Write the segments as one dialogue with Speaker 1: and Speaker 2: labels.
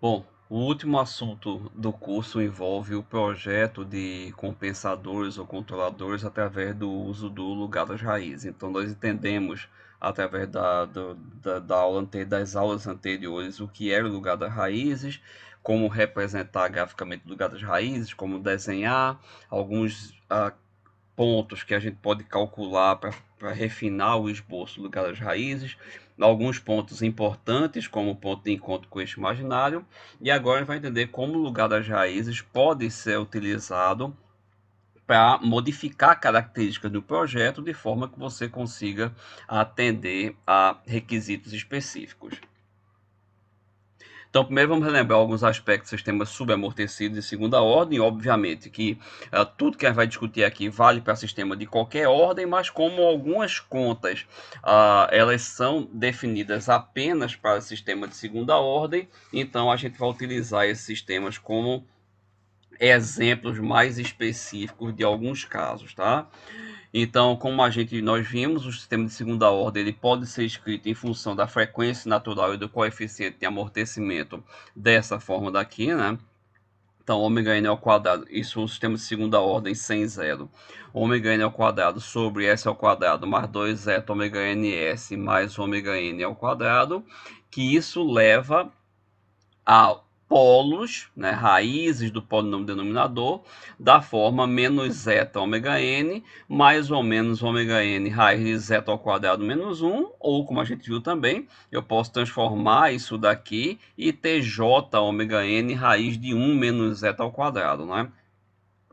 Speaker 1: Bom, o último assunto do curso envolve o projeto de compensadores ou controladores através do uso do lugar das raízes. Então, nós entendemos, através da aula das aulas anteriores, o que era o lugar das raízes, como representar graficamente o lugar das raízes, como desenhar alguns pontos que a gente pode calcular para refinar o esboço do lugar das raízes, alguns pontos importantes, como o ponto de encontro com o eixo imaginário, e agora a gente vai entender como o lugar das raízes pode ser utilizado para modificar características do projeto de forma que você consiga atender a requisitos específicos. Então, primeiro vamos relembrar alguns aspectos do sistema subamortecido de segunda ordem. Obviamente que tudo que a gente vai discutir aqui vale para sistema de qualquer ordem, mas como algumas contas elas são definidas apenas para sistema de segunda ordem, então a gente vai utilizar esses sistemas como exemplos mais específicos de alguns casos, tá? Então, como nós vimos, o sistema de segunda ordem ele pode ser escrito em função da frequência natural e do coeficiente de amortecimento dessa forma daqui, né? Então, ômega n ao quadrado, isso é um sistema de segunda ordem sem zero. Ômega n ao quadrado sobre s ao quadrado mais 2 zeta ômega ns mais ômega n ao quadrado, que isso leva a polos, né, raízes do polinômio denominador, da forma menos zeta ômega n, mais ou menos ômega n raiz de zeta ao quadrado menos 1, ou como a gente viu também, eu posso transformar isso daqui e ter j ômega n raiz de 1 menos zeta ao quadrado, né?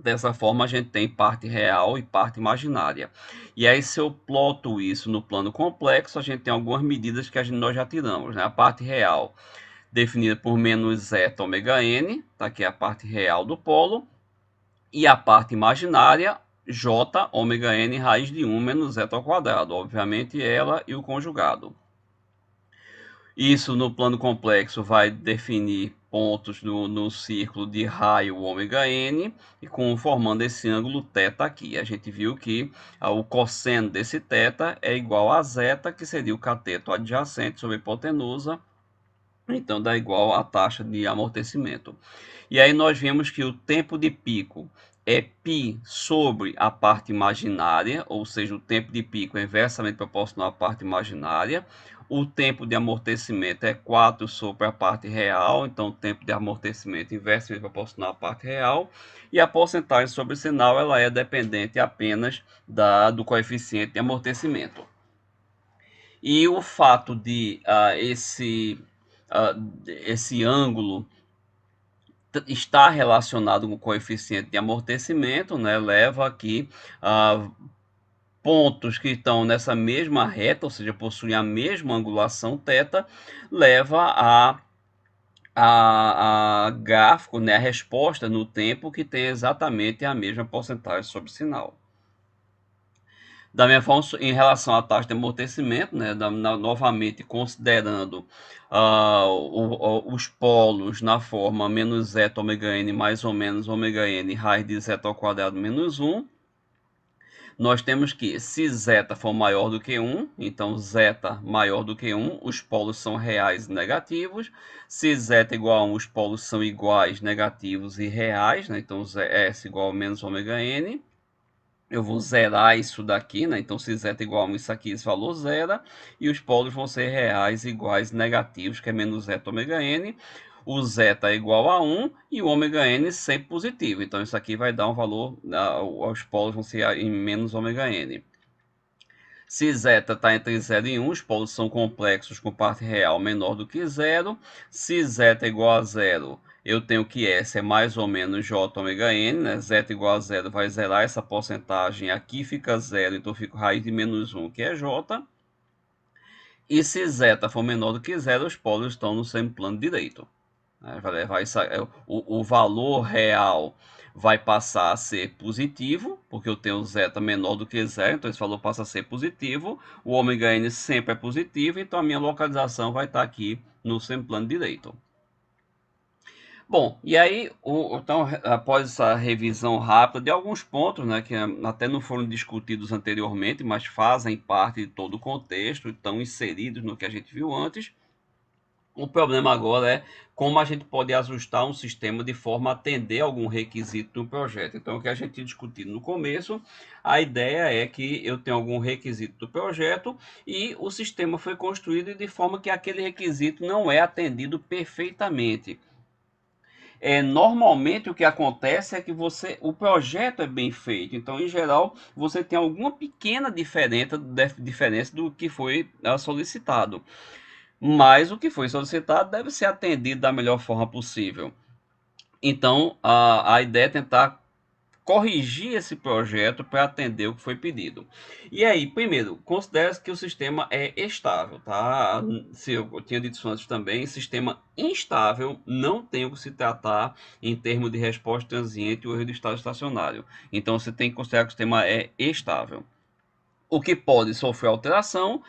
Speaker 1: Dessa forma, a gente tem parte real e parte imaginária. E aí, se eu ploto isso no plano complexo, a gente tem algumas medidas que nós já tiramos, né? A parte real definida por menos zeta ômega n, tá aqui a parte real do polo, e a parte imaginária, j ômega n raiz de 1 menos zeta ao quadrado, obviamente ela e o conjugado. Isso no plano complexo vai definir pontos no círculo de raio ômega n, e formando esse ângulo θ aqui. A gente viu que o cosseno desse θ é igual a zeta, que seria o cateto adjacente sobre a hipotenusa, então dá igual a taxa de amortecimento. E aí nós vimos que o tempo de pico é π sobre a parte imaginária, ou seja, o tempo de pico é inversamente proporcional à parte imaginária. O tempo de amortecimento é 4 sobre a parte real, então o tempo de amortecimento é inversamente proporcional à parte real. E a porcentagem sobre o sinal ela é dependente apenas do coeficiente de amortecimento. E o fato de esse ângulo está relacionado com o coeficiente de amortecimento, né, leva aqui a pontos que estão nessa mesma reta, ou seja, possuem a mesma angulação θ, leva a gráfico, né, a resposta no tempo que tem exatamente a mesma porcentagem sobre sinal. Da mesma forma, em relação à taxa de amortecimento, né, novamente considerando os polos na forma menos zeta ômega n mais ou menos ômega n raiz de zeta ao quadrado menos 1, nós temos que, se zeta for maior do que 1, então zeta maior do que 1, os polos são reais e negativos. Se zeta igual a 1, os polos são iguais, negativos e reais, né, então S igual a menos ômega n. Eu vou zerar isso daqui, né? Então, se zeta igual a 1, isso aqui, esse valor zera. E os polos vão ser reais, iguais, negativos, que é menos zeta ômega n. O zeta é igual a 1 e o ômega n sempre positivo. Então, isso aqui vai dar um valor, os polos vão ser em menos ômega n. Se zeta está entre 0 e 1, os polos são complexos com parte real menor do que 0. Se zeta é igual a 0, eu tenho que S é mais ou menos J ômega n, né? Zeta igual a 0 vai zerar essa porcentagem, aqui fica 0, então fica raiz de menos 1, que é J. E se zeta for menor do que 0, os polos estão no semiplano direito. Vai levar o valor real vai passar a ser positivo, porque eu tenho zeta menor do que zero, então esse valor passa a ser positivo. O ômega n sempre é positivo, então a minha localização vai estar aqui no semiplano direito. Bom, e aí, então, após essa revisão rápida de alguns pontos, né, que até não foram discutidos anteriormente, mas fazem parte de todo o contexto, estão inseridos no que a gente viu antes, O problema agora é como a gente pode ajustar um sistema de forma a atender algum requisito do projeto. Então, o que a gente discutiu no começo, a ideia é que eu tenho algum requisito do projeto e o sistema foi construído de forma que aquele requisito não é atendido perfeitamente. Normalmente o que acontece é que o projeto é bem feito, então em geral você tem alguma pequena diferença do que foi solicitado, mas o que foi solicitado deve ser atendido da melhor forma possível. Então a ideia é tentar corrigir esse projeto para atender o que foi pedido. E aí, primeiro, considere que o sistema é estável, tá? Se eu tinha dito antes também, sistema instável não tem o que se tratar em termos de resposta transiente ou erro de estado estacionário. Então, você tem que considerar que o sistema é estável. O que pode sofrer alteração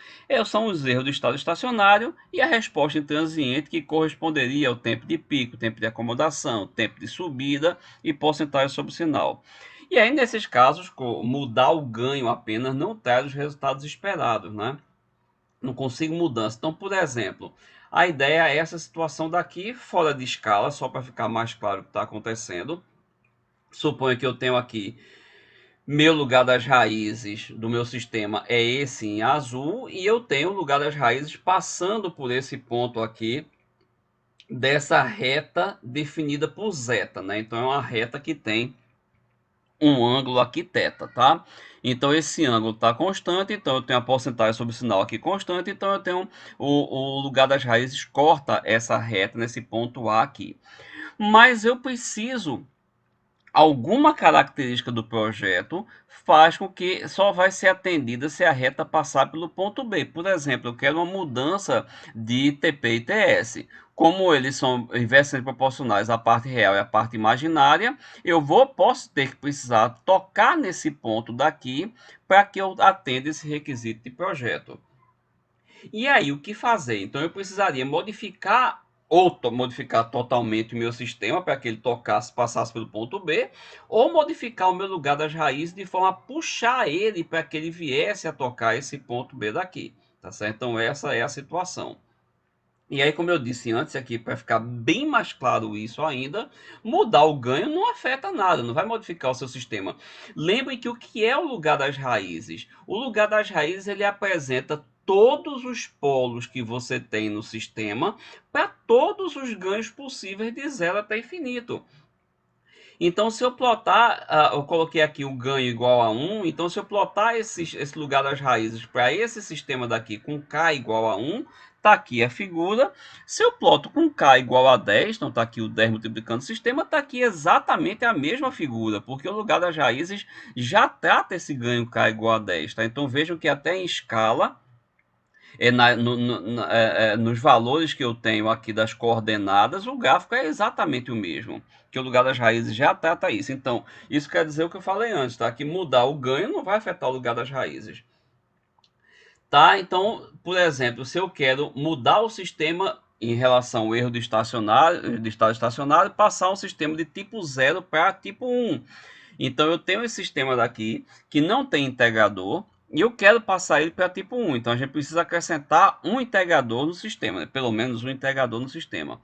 Speaker 1: são os erros do estado estacionário e a resposta intransiente, que corresponderia ao tempo de pico, tempo de acomodação, tempo de subida e porcentagem sobre o sinal. E aí, nesses casos, mudar o ganho apenas não traz os resultados esperados, né? Não consigo mudança. Então, por exemplo, a ideia é essa situação daqui, fora de escala, só para ficar mais claro o que está acontecendo. Suponha que eu tenho aqui meu lugar das raízes do meu sistema é esse em azul e eu tenho o lugar das raízes passando por esse ponto aqui dessa reta definida por zeta, né? Então é uma reta que tem um ângulo aqui θ, tá? Então esse ângulo está constante, então eu tenho a porcentagem sobre o sinal aqui constante, então eu tenho o lugar das raízes corta essa reta nesse ponto A aqui. Mas eu preciso alguma característica do projeto faz com que só vai ser atendida se a reta passar pelo ponto B. Por exemplo, eu quero uma mudança de TP e TS. Como eles são inversamente proporcionais à parte real e à parte imaginária, posso ter que precisar tocar nesse ponto daqui para que eu atenda esse requisito de projeto. E aí, o que fazer? Então, eu precisaria modificar totalmente o meu sistema para que ele passasse pelo ponto B, ou modificar o meu lugar das raízes de forma a puxar ele para que ele viesse a tocar esse ponto B daqui, tá certo? Então, essa é a situação. E aí, como eu disse antes aqui, para ficar bem mais claro isso ainda, mudar o ganho não afeta nada, não vai modificar o seu sistema. Lembre que o que é o lugar das raízes? O lugar das raízes ele apresenta todos os polos que você tem no sistema para todos os ganhos possíveis de zero até infinito. Então, se eu plotar, eu coloquei aqui o ganho igual a 1, então se eu plotar esse lugar das raízes para esse sistema daqui com K igual a 1, está aqui a figura. Se eu ploto com K igual a 10, então está aqui o 10 multiplicando o sistema, está aqui exatamente a mesma figura, porque o lugar das raízes já trata esse ganho K igual a 10. Tá? Então vejam que até em escala nos valores que eu tenho aqui das coordenadas, o gráfico é exatamente o mesmo, que o lugar das raízes já trata isso. Então, isso quer dizer o que eu falei antes, tá? Que mudar o ganho não vai afetar o lugar das raízes. Tá? Então, por exemplo, se eu quero mudar o sistema em relação ao erro de estado estacionário, passar um sistema de tipo 0 para tipo 1. Então, eu tenho esse sistema daqui que não tem integrador, e eu quero passar ele para tipo 1. Então, a gente precisa acrescentar um integrador no sistema, né? Pelo menos um integrador no sistema.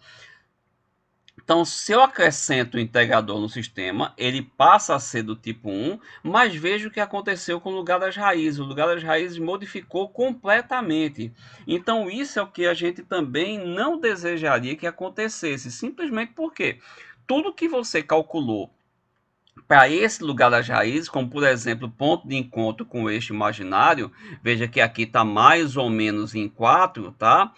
Speaker 1: Então, se eu acrescento o integrador no sistema, ele passa a ser do tipo 1, mas veja o que aconteceu com o lugar das raízes. O lugar das raízes modificou completamente. Então, isso é o que a gente também não desejaria que acontecesse, simplesmente porque tudo que você calculou para esse lugar das raízes, como por exemplo, ponto de encontro com o eixo imaginário, veja que aqui está mais ou menos em 4, tá?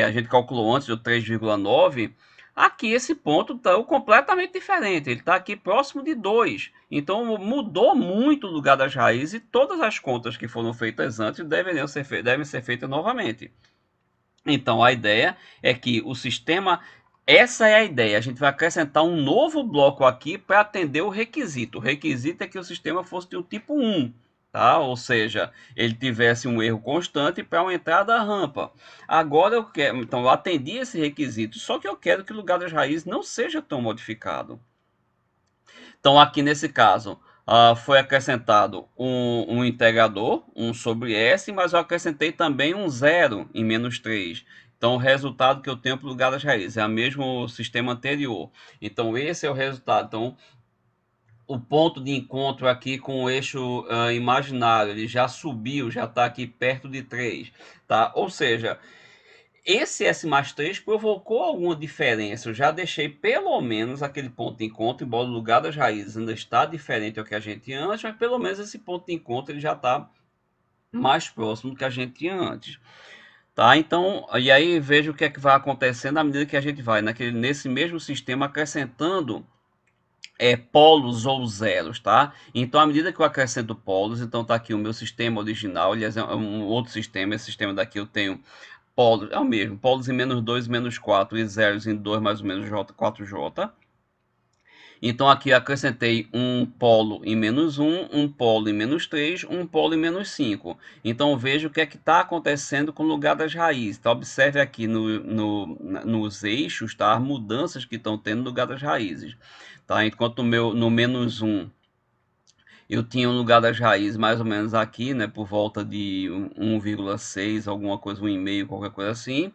Speaker 1: A gente calculou antes o 3,9. Aqui esse ponto está completamente diferente, ele está aqui próximo de 2. Então mudou muito o lugar das raízes e todas as contas que foram feitas antes devem ser feitas novamente. Então a ideia é que o sistema, essa é a ideia, a gente vai acrescentar um novo bloco aqui para atender o requisito. O requisito é que o sistema fosse do tipo 1, tá? Ou seja, ele tivesse um erro constante para uma entrada rampa. Agora eu quero, então eu atendi esse requisito, só que eu quero que o lugar das raízes não seja tão modificado. Então, aqui nesse caso, foi acrescentado integrador, 1 sobre S, mas eu acrescentei também um zero em -3. Então, o resultado que eu tenho para o lugar das raízes é o mesmo sistema anterior. Então, esse é o resultado. Então, o ponto de encontro aqui com o eixo imaginário, ele já subiu, já está aqui perto de 3, tá? Ou seja, esse S mais 3 provocou alguma diferença. Eu já deixei pelo menos aquele ponto de encontro, embora o lugar das raízes ainda está diferente ao que a gente tinha antes, mas pelo menos esse ponto de encontro ele já está mais próximo do que a gente tinha antes. Tá? Então, e aí veja o que é que vai acontecendo à medida que a gente vai nesse mesmo sistema acrescentando polos ou zeros, tá? Então, à medida que eu acrescento polos, então tá aqui o meu sistema original, aliás, é um outro sistema, esse sistema daqui eu tenho polos, é o mesmo, polos em -2, -4 e zeros em 2 mais ou menos J, 4J. Então aqui eu acrescentei um polo em -1, um polo em -3, um polo em -5. Então veja o que é que está acontecendo com o lugar das raízes. Então, observe aqui nos eixos, tá? As mudanças que estão tendo no lugar das raízes. Tá? Enquanto no -1 eu tinha um lugar das raízes mais ou menos aqui, né? Por volta de 1,6, alguma coisa, 1,5, qualquer coisa assim.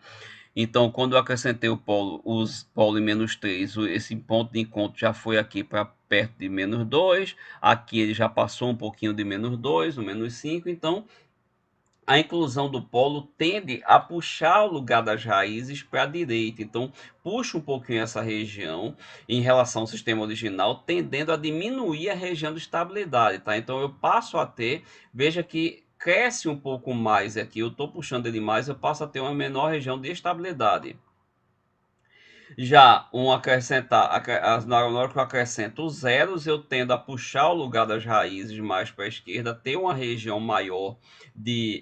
Speaker 1: Então, quando eu acrescentei os polo em -3, esse ponto de encontro já foi aqui para perto de -2. Aqui ele já passou um pouquinho de -2, o -5. Então, a inclusão do polo tende a puxar o lugar das raízes para a direita. Então, puxa um pouquinho essa região em relação ao sistema original, tendendo a diminuir a região de estabilidade, tá? Então, eu passo a ter, veja que cresce um pouco mais aqui, eu estou puxando ele mais, eu passo a ter uma menor região de estabilidade. Já na hora que eu acrescento os zeros, eu tendo a puxar o lugar das raízes mais para a esquerda, ter uma região maior de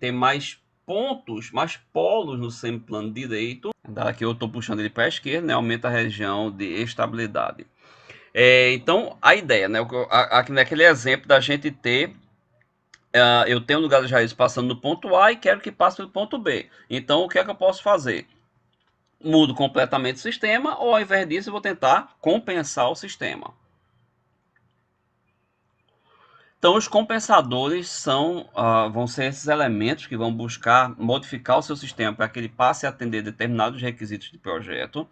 Speaker 1: ter mais pontos, mais polos no semiplano direito. Daqui eu estou puxando ele para a esquerda, né? Aumenta a região de estabilidade. Então, a ideia, né? Aqui naquele exemplo da gente ter eu tenho o lugar das raízes passando no ponto A e quero que passe pelo ponto B. Então, o que é que eu posso fazer? Mudo completamente o sistema, ou ao invés disso eu vou tentar compensar o sistema. Então, os compensadores vão ser esses elementos que vão buscar modificar o seu sistema para que ele passe a atender determinados requisitos de projeto.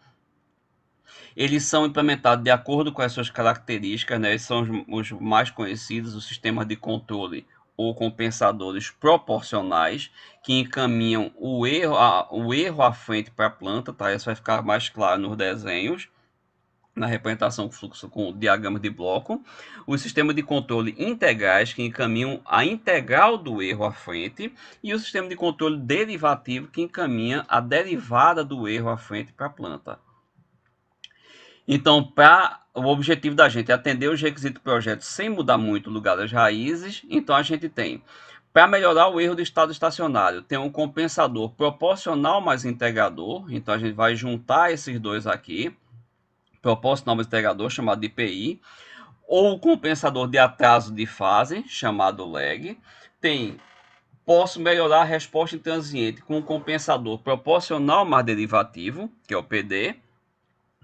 Speaker 1: Eles são implementados de acordo com as suas características, né? Esses são os mais conhecidos, os sistemas de controle ou compensadores proporcionais, que encaminham o erro à frente para a planta, tá? Isso vai ficar mais claro nos desenhos, na representação do fluxo com o diagrama de bloco. O sistema de controle integrais, que encaminham a integral do erro à frente, e o sistema de controle derivativo, que encaminha a derivada do erro à frente para a planta. Então, o objetivo da gente é atender os requisitos do projeto sem mudar muito o lugar das raízes. Então, a gente tem, para melhorar o erro do estado estacionário, tem um compensador proporcional mais integrador. Então, a gente vai juntar esses dois aqui, proporcional mais integrador, chamado de IPI, ou o compensador de atraso de fase, chamado lag. Posso melhorar a resposta intransiente com um compensador proporcional mais derivativo, que é o PD,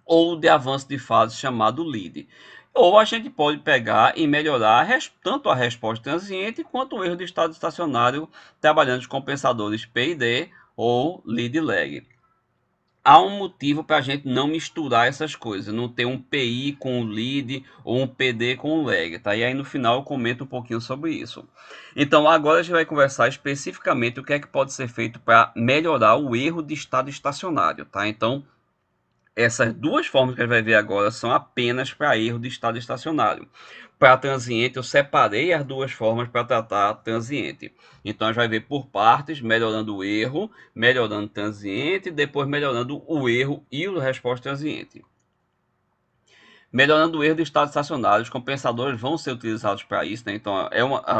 Speaker 1: ou de avanço de fase, chamado lead. Ou a gente pode pegar e melhorar tanto a resposta transiente quanto o erro de estado estacionário, trabalhando os compensadores PID ou lead lag. Há um motivo para a gente não misturar essas coisas, não ter um PI com o lead ou um PD com o lag, tá? E aí no final eu comento um pouquinho sobre isso. Então agora a gente vai conversar especificamente o que é que pode ser feito para melhorar o erro de estado estacionário, tá? Então, essas duas formas que a gente vai ver agora são apenas para erro de estado estacionário. Para transiente, eu separei as duas formas para tratar transiente. Então, a gente vai ver por partes, melhorando o erro, melhorando o transiente, depois melhorando o erro e a resposta transiente. Melhorando o erro do estado estacionário, os compensadores vão ser utilizados para isso, né? Então,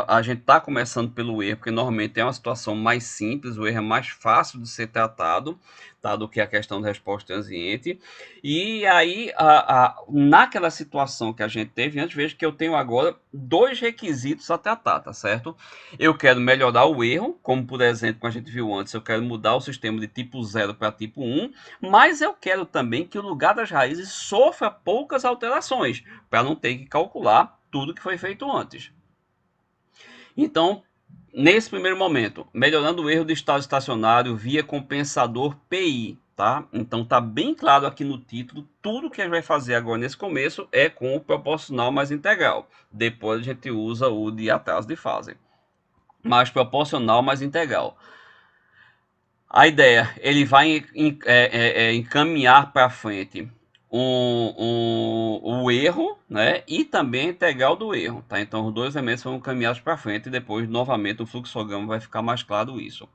Speaker 1: a gente está começando pelo erro, porque normalmente é uma situação mais simples, o erro é mais fácil de ser tratado, tá? Do que a questão da resposta transiente. E aí, naquela situação que a gente teve antes, veja que eu tenho agora dois requisitos a tratar, tá certo? Eu quero melhorar o erro, como por exemplo, como a gente viu antes, eu quero mudar o sistema de tipo 0 para tipo 1, mas eu quero também que o lugar das raízes sofra poucas alterações, para não ter que calcular tudo que foi feito antes. Então, nesse primeiro momento, melhorando o erro de estado estacionário via compensador PI, tá? Então tá bem claro aqui no título, tudo que a gente vai fazer agora nesse começo é com o proporcional mais integral. Depois a gente usa o de atraso de fase. Mais proporcional mais integral. A ideia, ele vai encaminhar para frente o erro, né? E também a integral do erro, tá? Então os dois elementos vão encaminhados para frente e depois novamente o fluxograma vai ficar mais claro isso.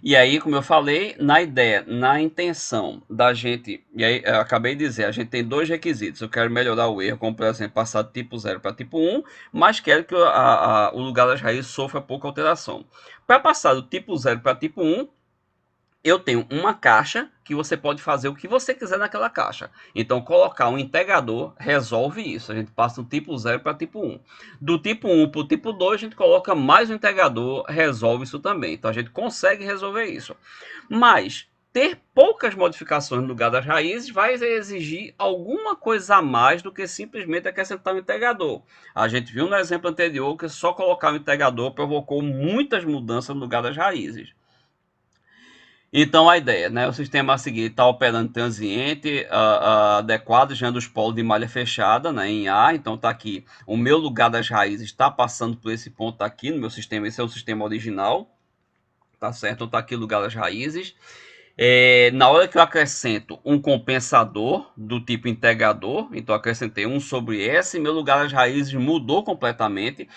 Speaker 1: E aí, como eu falei, na ideia, na intenção da gente, e aí eu acabei de dizer, a gente tem dois requisitos. Eu quero melhorar o erro, como por exemplo, passar de tipo 0 para tipo 1, mas quero que o lugar das raízes sofra pouca alteração. Para passar do tipo 0 para tipo 1, eu tenho uma caixa que você pode fazer o que você quiser naquela caixa. Então, colocar um integrador resolve isso. A gente passa do tipo 0 para tipo 1. Do tipo 1 para o tipo 2, a gente coloca mais um integrador, resolve isso também. Então, a gente consegue resolver isso. Mas ter poucas modificações no lugar das raízes vai exigir alguma coisa a mais do que simplesmente acrescentar um integrador. A gente viu no exemplo anterior que só colocar um integrador provocou muitas mudanças no lugar das raízes. Então, a ideia, né? O sistema a seguir está operando transiente, adequado, gerando os polos de malha fechada, né, em A. Então, está aqui, o meu lugar das raízes está passando por esse ponto aqui no meu sistema. Esse é o sistema original, tá certo? Então, está aqui o lugar das raízes. Na hora que eu acrescento um compensador do tipo integrador, então acrescentei 1 sobre S, meu lugar das raízes mudou completamente.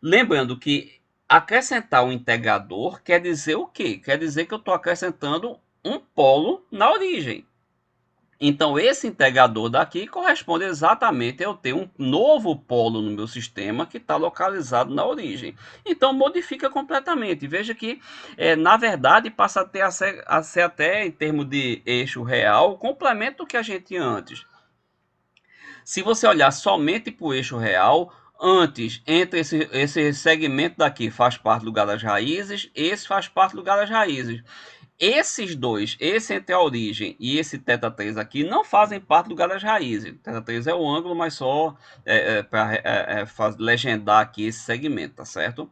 Speaker 1: Lembrando que acrescentar um integrador quer dizer o quê? Quer dizer que eu estou acrescentando um polo na origem. Então, esse integrador daqui corresponde exatamente a eu ter um novo polo no meu sistema que está localizado na origem. Então, modifica completamente. Veja que, na verdade, passa a ser até, em termos de eixo real, o complemento do que a gente tinha antes. Se você olhar somente para o eixo real, antes, entre esse segmento daqui faz parte do lugar das raízes, esse faz parte do lugar das raízes. Esses dois, esse entre a origem e esse θ3 aqui, não fazem parte do lugar das raízes. θ3 é o ângulo, mas só para legendar aqui esse segmento, tá certo?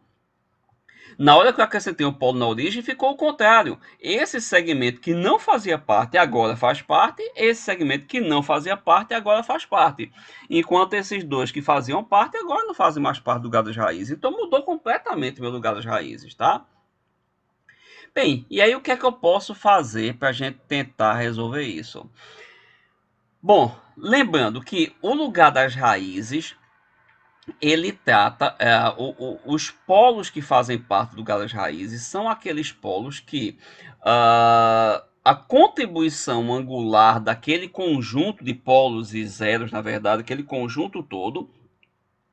Speaker 1: Na hora que eu acrescentei um polo na origem, ficou o contrário. Esse segmento que não fazia parte agora faz parte, esse segmento que não fazia parte agora faz parte. Enquanto esses dois que faziam parte agora não fazem mais parte do lugar das raízes. Então mudou completamente o meu lugar das raízes, tá? Bem, e aí o que é que eu posso fazer para a gente tentar resolver isso? Bom, lembrando que o lugar das raízes ele trata os polos que fazem parte do Galas Raízes são aqueles polos que a contribuição angular daquele conjunto de polos e zeros, na verdade, aquele conjunto todo,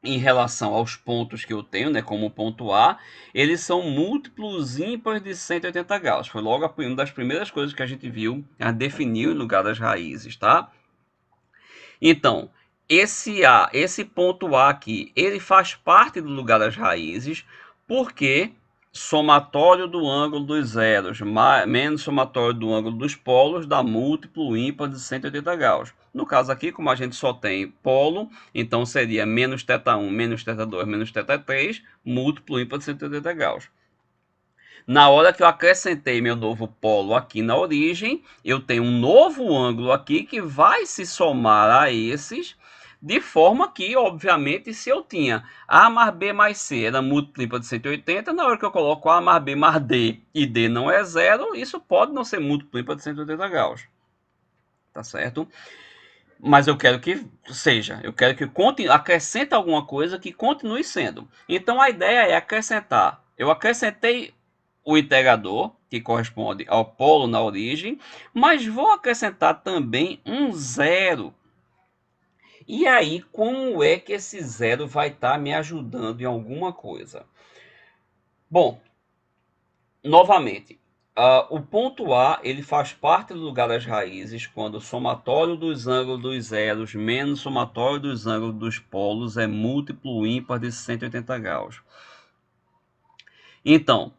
Speaker 1: em relação aos pontos que eu tenho, né, como o ponto A, eles são múltiplos ímpares de 180 graus. Foi logo uma das primeiras coisas que a gente viu, a definir o lugar das raízes, tá? Então, esse ponto A aqui, ele faz parte do lugar das raízes, porque somatório do ângulo dos zeros menos somatório do ângulo dos polos dá múltiplo ímpar de 180 graus. No caso aqui, como a gente só tem polo, então seria menos θ1, menos θ2, menos θ3, múltiplo ímpar de 180 graus. Na hora que eu acrescentei meu novo polo aqui na origem, eu tenho um novo ângulo aqui que vai se somar a esses, de forma que, obviamente, se eu tinha A mais B mais C era múltiplo de 180, na hora que eu coloco A mais B mais D e D não é zero, isso pode não ser múltiplo de 180 graus. Tá certo? Mas eu quero que seja, eu quero que continue, acrescente alguma coisa que continue sendo. Então a ideia é acrescentar. Eu acrescentei o integrador, que corresponde ao polo na origem, mas vou acrescentar também um zero. E aí, como é que esse zero vai estar me ajudando em alguma coisa? Bom, novamente, o ponto A ele faz parte do lugar das raízes quando o somatório dos ângulos dos zeros menos o somatório dos ângulos dos polos é múltiplo ímpar de 180 graus. Então,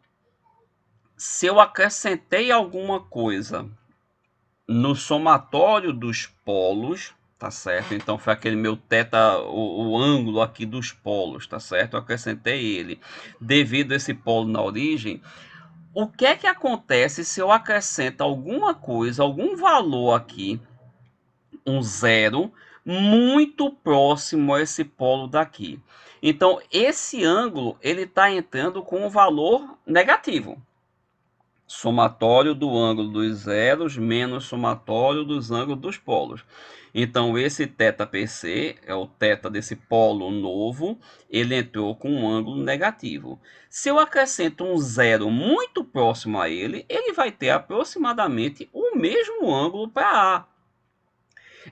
Speaker 1: se eu acrescentei alguma coisa no somatório dos polos, tá certo? Então foi aquele meu teta, o ângulo aqui dos polos, tá certo? Eu acrescentei ele. Devido a esse polo na origem, o que é que acontece se eu acrescento alguma coisa, algum valor aqui, um zero, muito próximo a esse polo daqui? Então, esse ângulo, ele está entrando com um valor negativo. Somatório do ângulo dos zeros menos somatório dos ângulos dos polos. Então, esse θPC, é o θ desse polo novo, ele entrou com um ângulo negativo. Se eu acrescento um zero muito próximo a ele, ele vai ter aproximadamente o mesmo ângulo para A.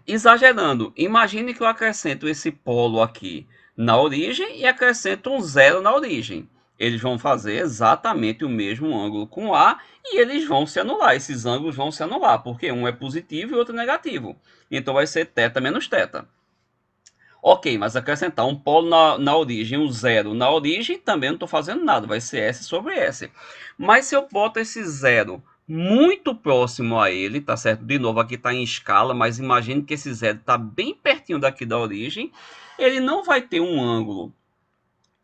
Speaker 1: Exagerando, imagine que eu acrescento esse polo aqui na origem e acrescento um zero na origem. Eles vão fazer exatamente o mesmo ângulo com A e eles vão se anular. Esses ângulos vão se anular, porque um é positivo e outro é negativo. Então vai ser θ menos θ. Ok, mas acrescentar um polo na origem, um zero na origem, também não estou fazendo nada, vai ser S sobre S. Mas se eu boto esse zero muito próximo a ele, tá certo? De novo, aqui está em escala, mas imagine que esse zero está bem pertinho daqui da origem. Ele não vai ter um ângulo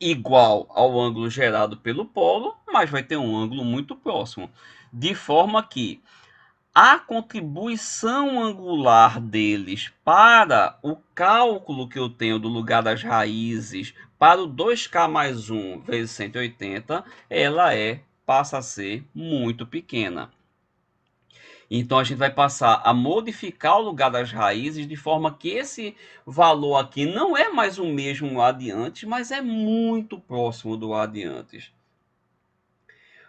Speaker 1: igual ao ângulo gerado pelo polo, mas vai ter um ângulo muito próximo. De forma que a contribuição angular deles para o cálculo que eu tenho do lugar das raízes para o 2k mais 1 vezes 180, ela passa a ser muito pequena. Então, a gente vai passar a modificar o lugar das raízes de forma que esse valor aqui não é mais o mesmo adiante, mas é muito próximo do adiante.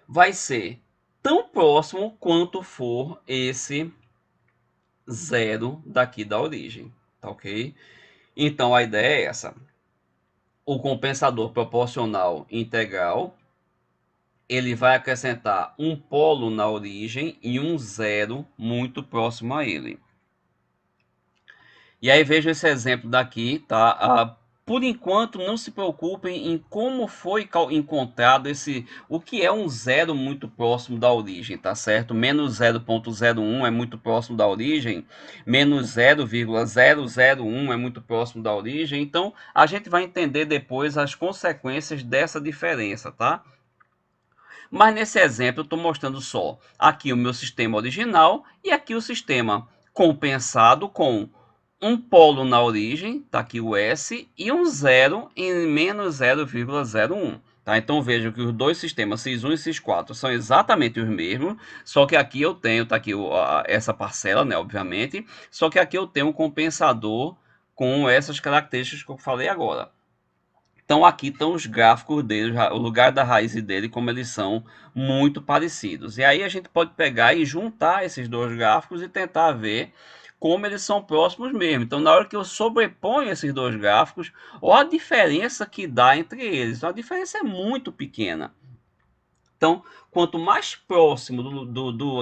Speaker 1: Vai ser tão próximo quanto for esse zero daqui da origem, tá ok? Então, a ideia é essa. O compensador proporcional integral, ele vai acrescentar um polo na origem e um zero muito próximo a ele. E aí veja esse exemplo daqui, tá? Por enquanto, não se preocupem em como foi encontrado o que é um zero muito próximo da origem, tá certo? Menos 0,001 é muito próximo da origem, menos 0,001 é muito próximo da origem. Então, a gente vai entender depois as consequências dessa diferença, tá? Mas nesse exemplo, eu estou mostrando só aqui o meu sistema original e aqui o sistema compensado com um polo na origem, está aqui o S, e um zero em menos 0,01. Tá? Então vejam que os dois sistemas, SIS1 e SIS4, são exatamente os mesmos, só que aqui eu tenho, tá aqui essa parcela, né, obviamente, só que aqui eu tenho um compensador com essas características que eu falei agora. Então aqui estão os gráficos dele, o lugar da raiz dele, como eles são muito parecidos. E aí a gente pode pegar e juntar esses dois gráficos e tentar ver como eles são próximos mesmo. Então na hora que eu sobreponho esses dois gráficos, olha a diferença que dá entre eles. Então, a diferença é muito pequena. Então, quanto mais próximo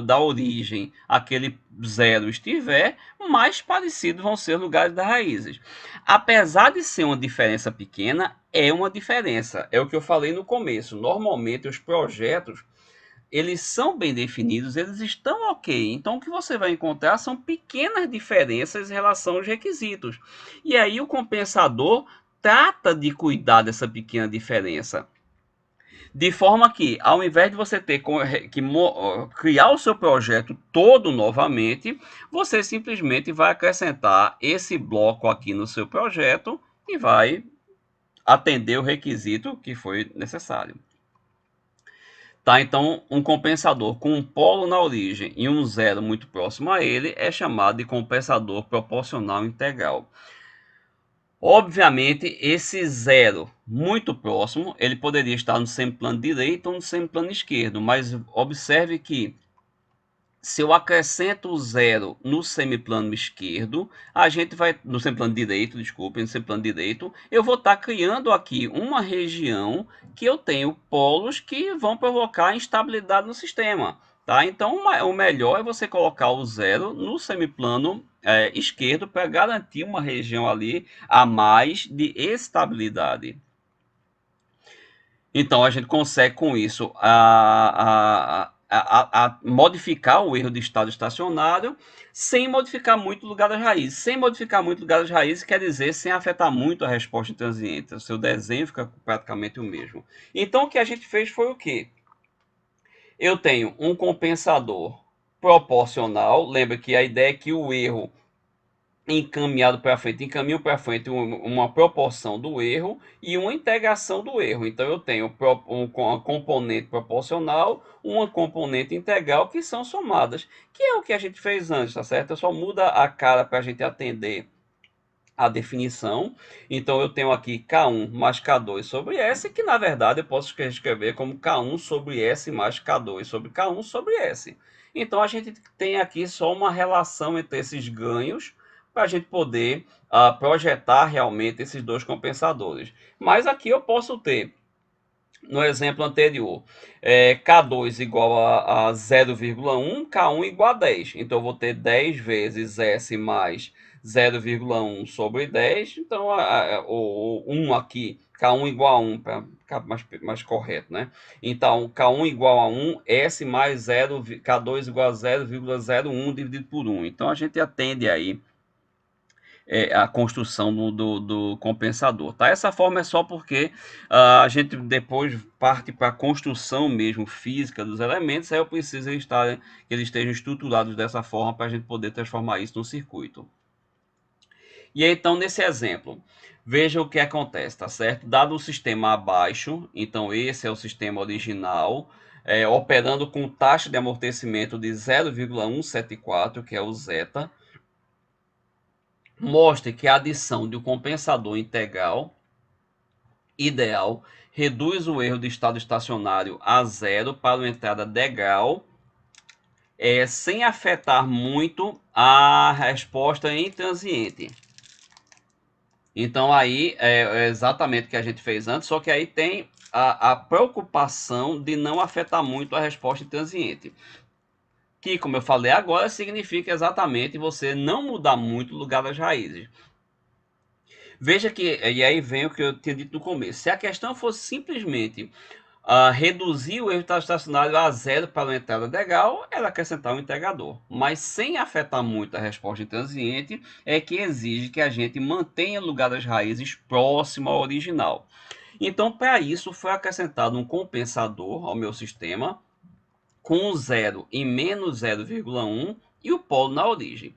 Speaker 1: da origem aquele zero estiver, mais parecidos vão ser os lugares das raízes. Apesar de ser uma diferença pequena, é uma diferença. É o que eu falei no começo. Normalmente, os projetos, eles são bem definidos, eles estão ok. Então, o que você vai encontrar são pequenas diferenças em relação aos requisitos. E aí, o compensador trata de cuidar dessa pequena diferença. De forma que, ao invés de você ter que criar o seu projeto todo novamente, você simplesmente vai acrescentar esse bloco aqui no seu projeto e vai atender o requisito que foi necessário. Tá? Então, um compensador com um polo na origem e um zero muito próximo a ele é chamado de compensador proporcional integral. Obviamente, esse zero muito próximo, ele poderia estar no semiplano direito ou no semiplano esquerdo, mas observe que se eu acrescento o zero no semiplano esquerdo, a gente vai, no semiplano direito, desculpe, no semiplano direito, eu vou estar criando aqui uma região que eu tenho polos que vão provocar instabilidade no sistema. Tá? Então, o melhor é você colocar o zero no semiplano esquerdo para garantir uma região ali a mais de estabilidade. Então, a gente consegue com isso a modificar o erro de estado estacionário sem modificar muito o lugar das raízes. Sem modificar muito o lugar das raízes quer dizer sem afetar muito a resposta transiente. O seu desenho fica praticamente o mesmo. Então, o que a gente fez foi o quê? Eu tenho um compensador proporcional. Lembra que a ideia é que o erro encaminhado para frente, encaminho para frente uma proporção do erro e uma integração do erro. Então eu tenho uma componente proporcional, uma componente integral que são somadas, que é o que a gente fez antes, tá certo? Eu só muda a cara para a gente atender a definição. Então eu tenho aqui K1 mais K2 sobre S, que na verdade eu posso escrever como K1 sobre S mais K2 sobre K1 sobre S. Então a gente tem aqui só uma relação entre esses ganhos para a gente poder projetar realmente esses dois compensadores. Mas aqui eu posso ter, no exemplo anterior, K2 igual a 0,1, K1 igual a 10. Então, eu vou ter 10 vezes S mais 0,1 sobre 10. Então, o 1 aqui, K1 igual a 1, para ficar mais correto, né? Então, K1 igual a 1, S mais 0, K2 igual a 0,01 dividido por 1. Então, a gente atende aí a construção do compensador. Tá? Essa forma é só porque a gente depois parte para a construção mesmo física dos elementos, aí eu preciso que eles estejam estruturados dessa forma para a gente poder transformar isso num circuito. E aí, então, nesse exemplo, veja o que acontece, tá certo? Dado o sistema abaixo, então esse é o sistema original, operando com taxa de amortecimento de 0,174, que é o zeta, mostre que a adição de um compensador integral ideal reduz o erro de estado estacionário a zero para uma entrada degrau, sem afetar muito a resposta em transiente. Então aí é exatamente o que a gente fez antes, só que aí tem a preocupação de não afetar muito a resposta em transiente. Que, como eu falei agora, significa exatamente você não mudar muito o lugar das raízes. Veja que, e aí vem o que eu tinha dito no começo, se a questão fosse simplesmente reduzir o erro estacionário a zero para uma entrada legal, era acrescentar um integrador. Mas sem afetar muito a resposta transiente, é que exige que a gente mantenha o lugar das raízes próximo ao original. Então, para isso, foi acrescentado um compensador ao meu sistema, com 0 e menos 0,1 e o polo na origem.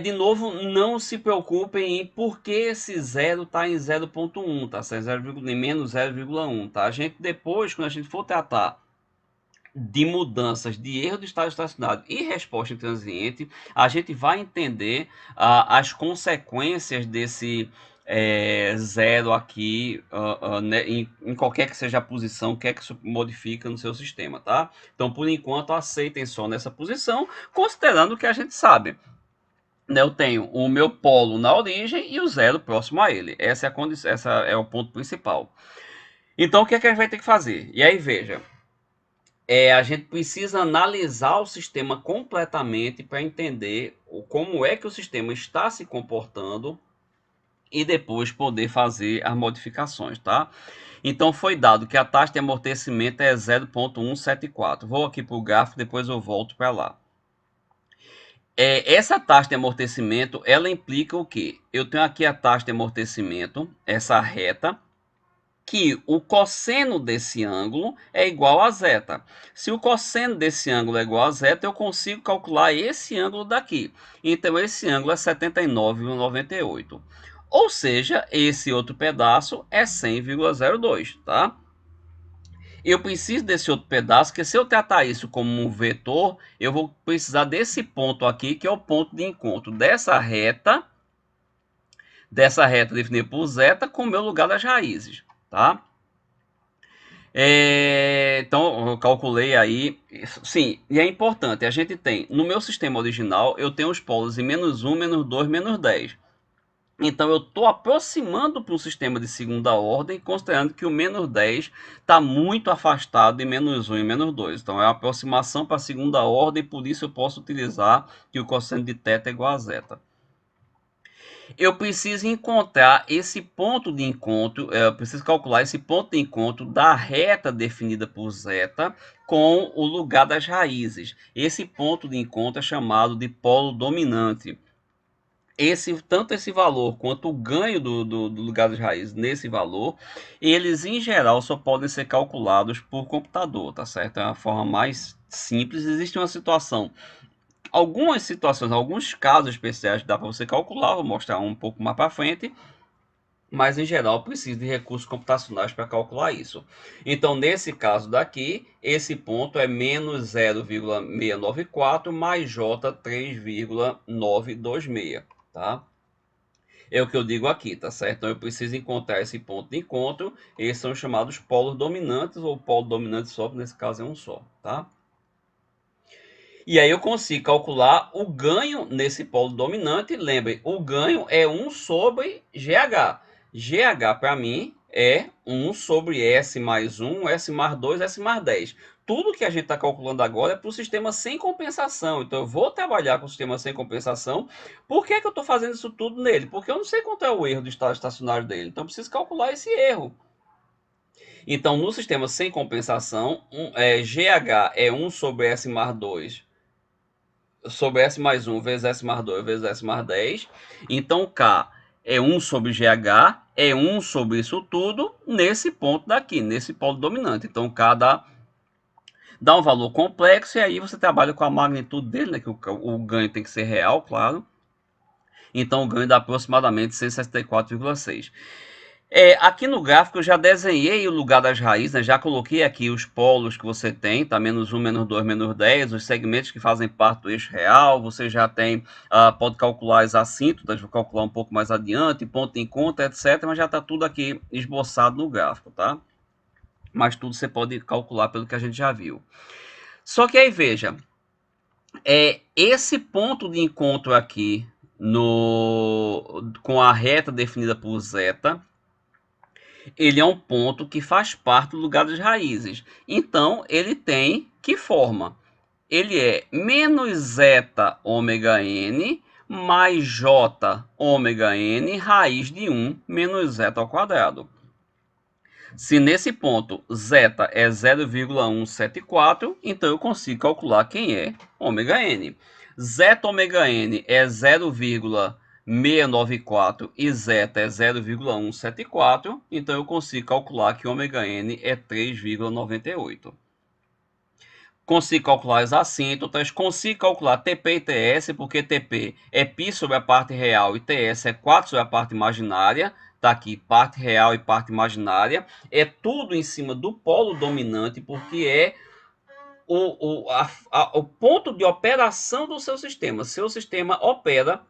Speaker 1: De novo, não se preocupem em por que esse zero está em 0,1, tá? Se é 0, menos 0,1, tá? A gente depois, quando a gente for tratar de mudanças de erro do estado estacionário e resposta transiente, a gente vai entender as consequências desse zero aqui, né, em qualquer que seja a posição, o que é que isso modifica no seu sistema, tá? Então, por enquanto, aceitem só nessa posição, considerando o que a gente sabe. Eu tenho o meu polo na origem e o zero próximo a ele. Essa é a condição, essa é o ponto principal. Então, o que é que a gente vai ter que fazer? E aí, veja, a gente precisa analisar o sistema completamente para entender como é que o sistema está se comportando e depois poder fazer as modificações, tá? Então, foi dado que a taxa de amortecimento é 0,174. Vou aqui para o gráfico, depois eu volto para lá. Essa taxa de amortecimento, ela implica o quê? Eu tenho aqui a taxa de amortecimento, essa reta, que o cosseno desse ângulo é igual a zeta. Se o cosseno desse ângulo é igual a zeta, eu consigo calcular esse ângulo daqui. Então, esse ângulo é 79,98. Ou seja, esse outro pedaço é 100,02, tá? Eu preciso desse outro pedaço, que se eu tratar isso como um vetor, eu vou precisar desse ponto aqui, que é o ponto de encontro dessa reta definida por zeta, com o meu lugar das raízes, tá? Então, eu calculei aí, sim, e é importante, a gente tem, no meu sistema original, eu tenho os polos em menos 1, menos 2, menos 10. Então, eu estou aproximando para um sistema de segunda ordem, considerando que o menos 10 está muito afastado de menos 1 e menos 2. Então, é uma aproximação para a segunda ordem, por isso eu posso utilizar que o cosseno de θ é igual a zeta. Eu preciso encontrar esse ponto de encontro, eu preciso calcular esse ponto de encontro da reta definida por zeta com o lugar das raízes. Esse ponto de encontro é chamado de polo dominante. Tanto esse valor quanto o ganho do lugar das raízes nesse valor, eles em geral só podem ser calculados por computador, tá certo? É a forma mais simples. Existe uma situação, algumas situações, alguns casos especiais dá para você calcular, vou mostrar um pouco mais para frente, mas em geral precisa de recursos computacionais para calcular isso. Então, nesse caso daqui, esse ponto é menos 0,694 mais J 3,926, tá? É o que eu digo aqui, tá certo? Então eu preciso encontrar esse ponto de encontro. Esses são chamados polos dominantes ou polo dominante só, que nesse caso é um só, tá? E aí eu consigo calcular o ganho nesse polo dominante. Lembre, o ganho é 1 sobre GH. GH para mim é 1 sobre S mais 1, S mais 2, S mais 10. Tudo que a gente está calculando agora é para o sistema sem compensação. Então eu vou trabalhar com o sistema sem compensação. Por que, que eu estou fazendo isso tudo nele? Porque eu não sei quanto é o erro do estado estacionário dele. Então eu preciso calcular esse erro. Então no sistema sem compensação, GH é 1 sobre S mais 2 sobre S mais 1 vezes S mais 2 vezes S mais 10. Então, K é 1 sobre GH, é 1 sobre isso tudo, nesse ponto daqui, nesse polo dominante. Então, K dá um valor complexo, e aí você trabalha com a magnitude dele, né, que o ganho tem que ser real, claro. Então, o ganho dá aproximadamente 164,6. Aqui no gráfico eu já desenhei o lugar das raízes, né? Já coloquei aqui os polos que você tem, tá? Menos 1, menos 2, menos 10, os segmentos que fazem parte do eixo real, você já tem, pode calcular as assíntotas, vou calcular um pouco mais adiante, ponto de encontro, etc, mas já está tudo aqui esboçado no gráfico, tá? Mas tudo você pode calcular pelo que a gente já viu. Só que aí, veja, esse ponto de encontro aqui com a reta definida por zeta, ele é um ponto que faz parte do lugar das raízes. Então, ele tem que forma? Ele é menos zeta ômega n mais j ômega n raiz de 1 menos zeta ao quadrado. Se nesse ponto zeta é 0,174, então eu consigo calcular quem é ômega n. Zeta ômega n é 0,694 e zeta é 0,174, então eu consigo calcular que ômega n é 3,98. Consigo calcular as assíntotas, consigo calcular TP e TS, porque TP é π sobre a parte real e TS é 4 sobre a parte imaginária. Tá aqui, parte real e parte imaginária. É tudo em cima do polo dominante, porque é o ponto de operação do seu sistema. Seu sistema opera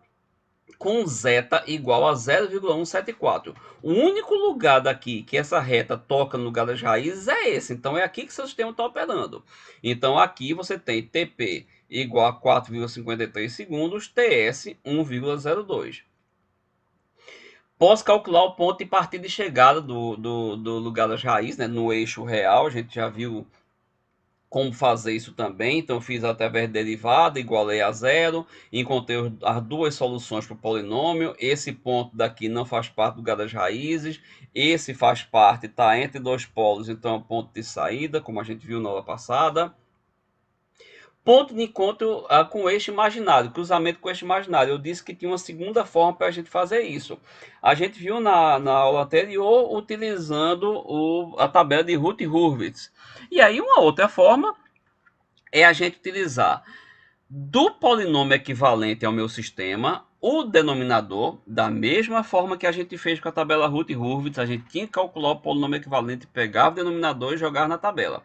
Speaker 1: com zeta igual a 0,174. O único lugar daqui que essa reta toca no lugar das raízes é esse. Então, é aqui que seu sistema está operando. Então, aqui você tem TP igual a 4,53 segundos, TS 1,02. Posso calcular o ponto de partida e chegada do lugar das raízes, né, no eixo real. A gente já viu como fazer isso também. Então, fiz através de derivada, igualei a zero, encontrei as duas soluções para o polinômio. Esse ponto daqui não faz parte do lugar das raízes, esse faz parte, está entre dois polos, então é um ponto de saída, como a gente viu na aula passada. Ponto de encontro com o eixo imaginário, cruzamento com o eixo imaginário. Eu disse que tinha uma segunda forma para a gente fazer isso. A gente viu na aula anterior utilizando a tabela de Routh-Hurwitz. E aí uma outra forma é a gente utilizar do polinômio equivalente ao meu sistema o denominador, da mesma forma que a gente fez com a tabela Routh-Hurwitz. A gente tinha que calcular o polinômio equivalente, pegar o denominador e jogar na tabela.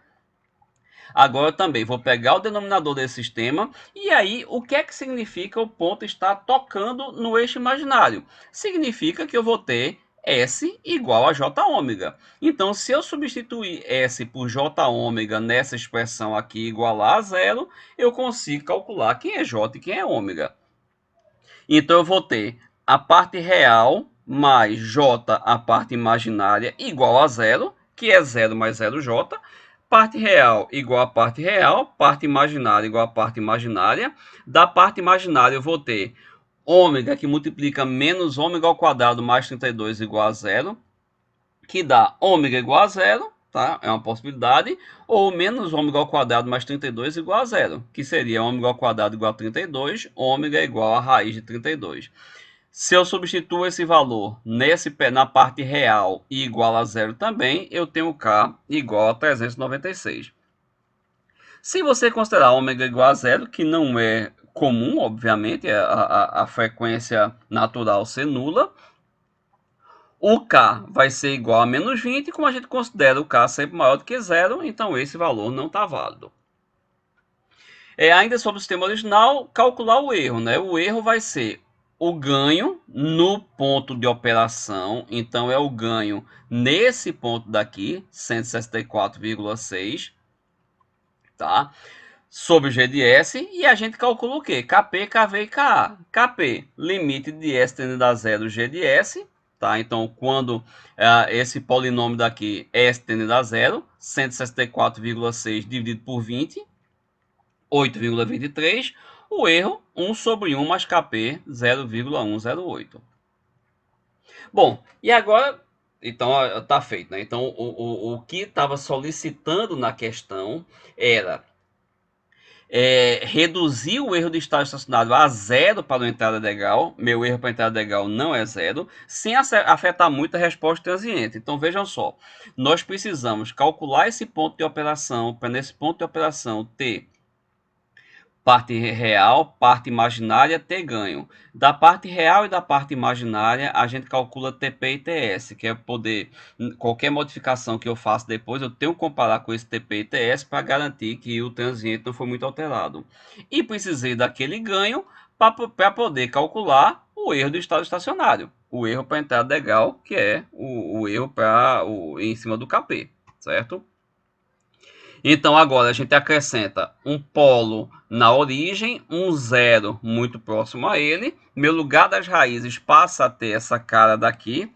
Speaker 1: Agora eu também vou pegar o denominador desse sistema, e aí o que é que significa o ponto estar tocando no eixo imaginário? Significa que eu vou ter S igual a J ômega. Então, se eu substituir S por J ômega nessa expressão aqui igual a zero, eu consigo calcular quem é J e quem é ômega. Então, eu vou ter a parte real mais J, a parte imaginária, igual a zero, que é 0 mais 0J. Parte real igual a parte imaginária igual a parte imaginária. Da parte imaginária eu vou ter ômega que multiplica menos ômega ao quadrado mais 32 igual a zero, que dá ômega igual a zero, tá? É uma possibilidade, ou menos ômega ao quadrado mais 32 igual a zero, que seria ômega ao quadrado igual a 32, ômega igual a raiz de 32. Se eu substituo esse valor na parte real e igual a zero também, eu tenho K igual a 396. Se você considerar ômega igual a zero, que não é comum, obviamente, a frequência natural ser nula, o K vai ser igual a menos 20, como a gente considera o K sempre maior do que zero, então esse valor não está válido. Ainda sobre o sistema original, calcular o erro, né? O erro vai ser o ganho no ponto de operação, então é o ganho nesse ponto daqui, 164,6, tá? Sobre o G de S, e a gente calcula o quê? KP, KV e KA. KP, limite de S tendendo a zero G de S, tá? Então, quando esse polinômio daqui, S tendendo a zero, 164,6 dividido por 20, 8,23, o erro 1 sobre 1 mais KP 0,108. Bom, e agora, então está feito, né? Então o que estava solicitando na questão era reduzir o erro de estado estacionário a zero para uma entrada legal. Meu erro para entrada legal não é zero, sem afetar muito a resposta transiente. Então vejam só, nós precisamos calcular esse ponto de operação, para nesse ponto de operação ter parte real, parte imaginária, ter ganho. Da parte real e da parte imaginária, a gente calcula TP e TS, que é poder, qualquer modificação que eu faça depois, eu tenho que comparar com esse TP e TS para garantir que o transiente não foi muito alterado. E precisei daquele ganho para poder calcular o erro do estado estacionário, o erro para entrada legal, que é o erro em cima do KP, certo? Então agora a gente acrescenta um polo na origem, um zero muito próximo a ele. Meu lugar das raízes passa a ter essa cara daqui.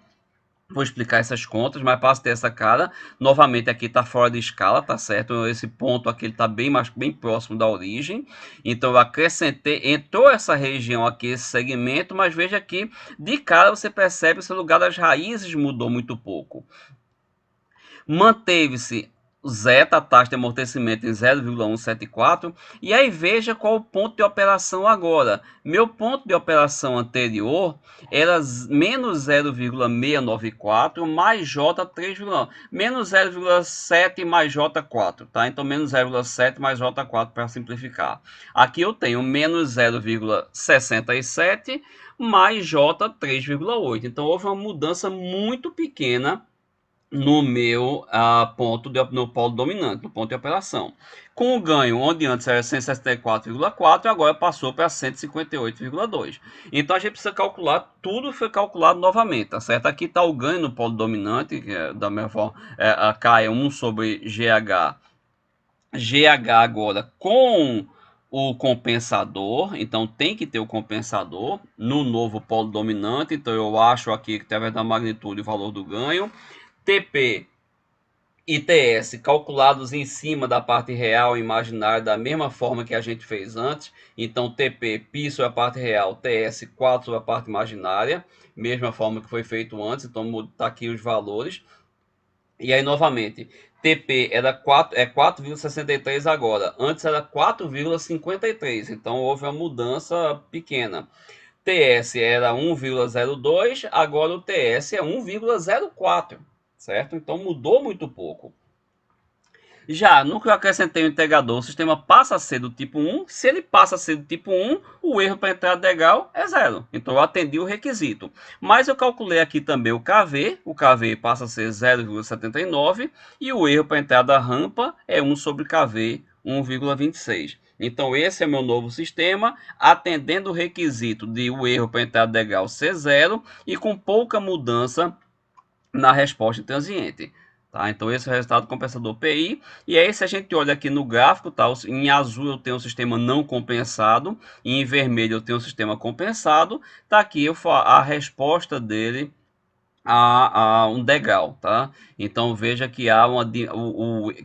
Speaker 1: Vou explicar essas contas, mas passa a ter essa cara. Novamente aqui está fora de escala, tá certo? Esse ponto aqui está bem próximo da origem. Então eu acrescentei, entrou essa região aqui, esse segmento, mas veja que de cara você percebe que o lugar das raízes mudou muito pouco. Manteve-se zeta, a taxa de amortecimento em 0,174, e aí veja qual o ponto de operação agora. Meu ponto de operação anterior era menos 0,694 mais J 3,9, menos 0,7 mais J4, tá? Então menos 0,7 mais J4 para simplificar. Aqui eu tenho menos 0,67 mais J 3,8. Então houve uma mudança muito pequena no meu no polo dominante, no ponto de operação. Com o ganho, onde antes era 164,4, agora passou para 158,2. Então a gente precisa calcular, tudo foi calculado novamente, tá certo? Aqui está o ganho no polo dominante, que é, da mesma forma, K é 1 sobre GH. GH agora com o compensador, então tem que ter o compensador no novo polo dominante, então eu acho aqui que através da magnitude o valor do ganho. TP e TS calculados em cima da parte real e imaginária da mesma forma que a gente fez antes. Então, TP, π sobre a parte real, TS, 4 sobre a parte imaginária, mesma forma que foi feito antes. Então, está aqui os valores. E aí, novamente, TP era 4,63 agora. Antes era 4,53. Então, houve uma mudança pequena. TS era 1,02, agora o TS é 1,04. Certo? Então mudou muito pouco. Já no que eu acrescentei o integrador, o sistema passa a ser do tipo 1. Se ele passa a ser do tipo 1, o erro para entrada legal é zero. Então eu atendi o requisito. Mas eu calculei aqui também o KV passa a ser 0,79 e o erro para entrada rampa é 1 sobre KV, 1,26. Então esse é meu novo sistema, atendendo o requisito de o erro para entrada legal ser zero e com pouca mudança na resposta transiente. Tá? Então esse é o resultado do compensador PI. E aí se a gente olha aqui no gráfico, tá? Em azul eu tenho um sistema não compensado, e em vermelho eu tenho um sistema compensado. Tá aqui a resposta dele a um degrau, tá? Então veja que há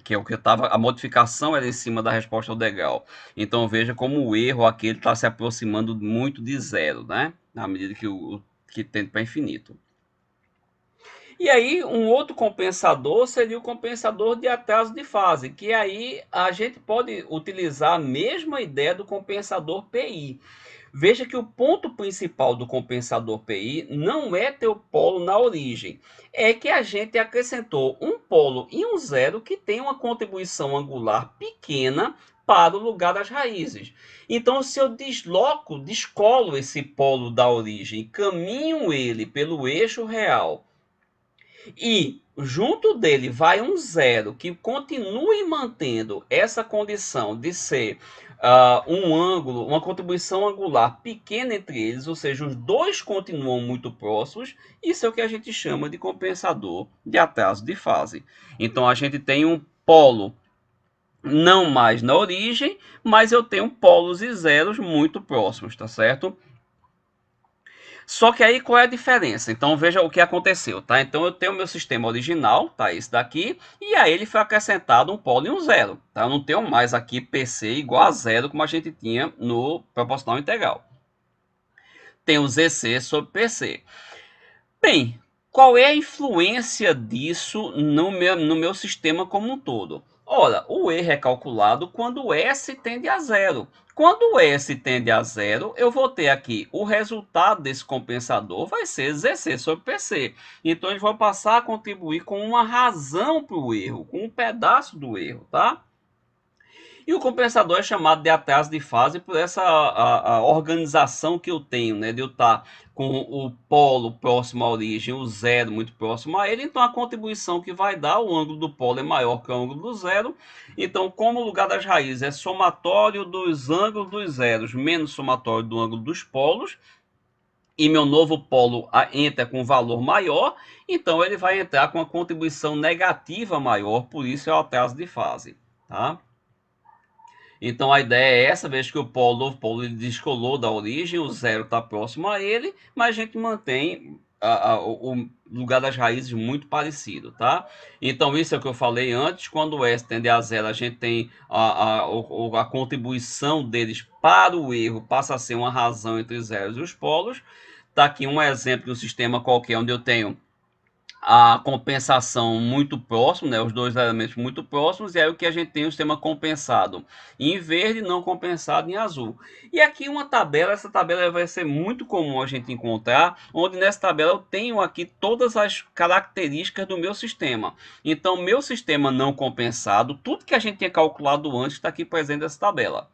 Speaker 1: que é o que eu estava, a modificação era em cima da resposta ao degrau. Então veja como o erro aqui está se aproximando muito de zero, né? Na medida que tende para infinito. E aí, um outro compensador seria o compensador de atraso de fase, que aí a gente pode utilizar a mesma ideia do compensador PI. Veja que o ponto principal do compensador PI não é ter o polo na origem, é que a gente acrescentou um polo e um zero que tem uma contribuição angular pequena para o lugar das raízes. Então, se eu descolo esse polo da origem, caminho ele pelo eixo real e junto dele vai um zero que continue mantendo essa condição de ser um ângulo, uma contribuição angular pequena entre eles, ou seja, os dois continuam muito próximos, isso é o que a gente chama de compensador de atraso de fase. Então a gente tem um polo não mais na origem, mas eu tenho polos e zeros muito próximos, tá certo? Só que aí qual é a diferença? Então veja o que aconteceu, tá? Então eu tenho o meu sistema original, tá? Esse daqui, e a ele foi acrescentado um polo e um zero, tá? Eu não tenho mais aqui PC igual a zero como a gente tinha no proporcional integral. Tem o ZC sobre PC. Bem, qual é a influência disso no meu sistema como um todo? Ora, o erro é calculado quando o S tende a zero. Quando o S tende a zero, eu vou ter aqui o resultado desse compensador vai ser ZC sobre PC. Então, a gente vai passar a contribuir com uma razão para o erro, com um pedaço do erro, tá? E o compensador é chamado de atraso de fase por essa a organização que eu tenho, né? De eu estar com o polo próximo à origem, o zero muito próximo a ele, então a contribuição que vai dar, o ângulo do polo é maior que o ângulo do zero. Então, como o lugar das raízes é somatório dos ângulos dos zeros menos somatório do ângulo dos polos, e meu novo polo entra com valor maior, então ele vai entrar com uma contribuição negativa maior, por isso é o atraso de fase, tá? Então a ideia é essa, veja que o novo polo ele descolou da origem, o zero está próximo a ele, mas a gente mantém o lugar das raízes muito parecido, tá? Então isso é o que eu falei antes, quando o S tende a zero, a gente tem a contribuição deles para o erro, passa a ser uma razão entre os zeros e os polos. Tá aqui um exemplo de um sistema qualquer, onde eu tenho a compensação muito próximo, né, os dois elementos muito próximos, e aí o que a gente tem o sistema compensado em verde, não compensado em azul. E aqui uma tabela, essa tabela vai ser muito comum a gente encontrar, onde nessa tabela eu tenho aqui todas as características do meu sistema. Então, meu sistema não compensado, tudo que a gente tinha calculado antes está aqui presente nessa tabela.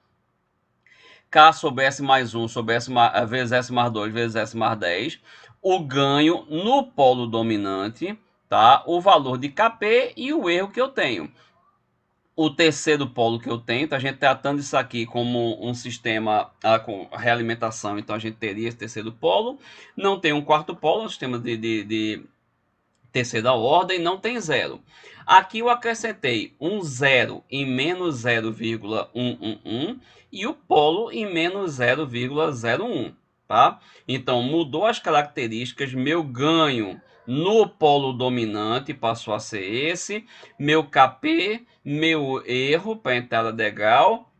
Speaker 1: K sobre S mais 1 sobre S vezes S mais 2 vezes S mais 10, o ganho no polo dominante, tá? O valor de Kp e o erro que eu tenho. O terceiro polo que eu tenho, tá? A gente tratando isso aqui como um sistema com realimentação, então a gente teria esse terceiro polo. Não tem um quarto polo, um sistema de terceira ordem, não tem zero. Aqui eu acrescentei um zero em menos 0,111 e o polo em menos 0,01, tá? Então mudou as características, meu ganho no polo dominante passou a ser esse, meu Kp, meu erro para entrada degrau,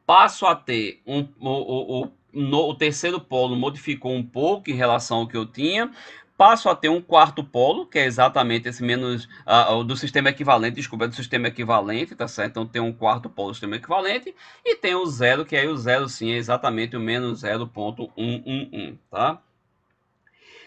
Speaker 1: passo a ter o terceiro polo modificou um pouco em relação ao que eu tinha, passo a ter um quarto polo, que é exatamente esse menos do sistema equivalente, desculpa, do sistema equivalente, tá certo? Então tem um quarto polo do sistema equivalente, e tem o zero, que aí o zero sim é exatamente o menos 0,111, tá?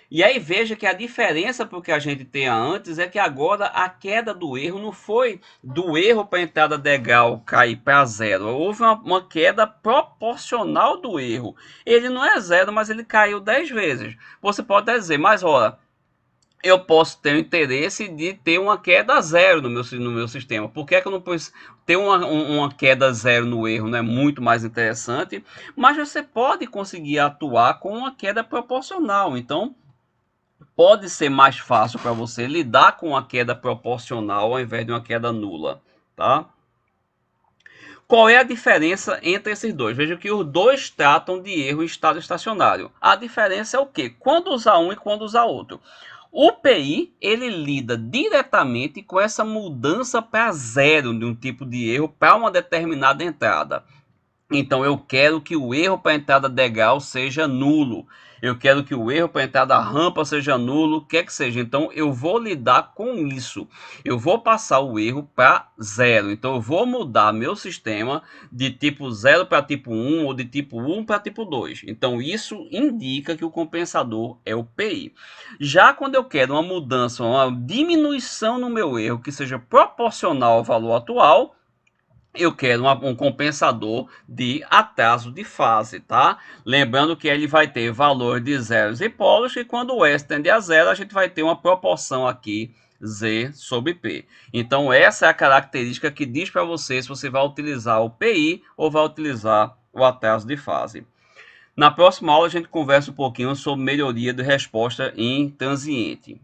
Speaker 1: E aí veja que a diferença para o que a gente tinha antes é que agora a queda do erro não foi do erro para a entrada degrau cair para zero. Houve uma queda proporcional do erro. Ele não é zero, mas ele caiu 10 vezes. Você pode dizer, mas olha, eu posso ter o interesse de ter uma queda zero no meu sistema. Por que é que eu não posso ter uma queda zero no erro? Não é muito mais interessante, mas você pode conseguir atuar com uma queda proporcional. Então, pode ser mais fácil para você lidar com a queda proporcional ao invés de uma queda nula, tá? Qual é a diferença entre esses dois? Veja que os dois tratam de erro em estado estacionário. A diferença é o quê? Quando usar um e quando usar outro. O PI, ele lida diretamente com essa mudança para zero de um tipo de erro para uma determinada entrada. Então, eu quero que o erro para a entrada degrau seja nulo. Eu quero que o erro para a entrada rampa seja nulo, quer que seja. Então, eu vou lidar com isso. Eu vou passar o erro para zero. Então, eu vou mudar meu sistema de tipo 0 para tipo 1 ou de tipo 1 para tipo 2. Então, isso indica que o compensador é o PI. Já quando eu quero uma mudança, uma diminuição no meu erro que seja proporcional ao valor atual, eu quero um compensador de atraso de fase, tá? Lembrando que ele vai ter valor de zeros e polos, e quando o S tende a zero, a gente vai ter uma proporção aqui, Z sobre P. Então, essa é a característica que diz para você se você vai utilizar o PI ou vai utilizar o atraso de fase. Na próxima aula, a gente conversa um pouquinho sobre melhoria de resposta em transiente.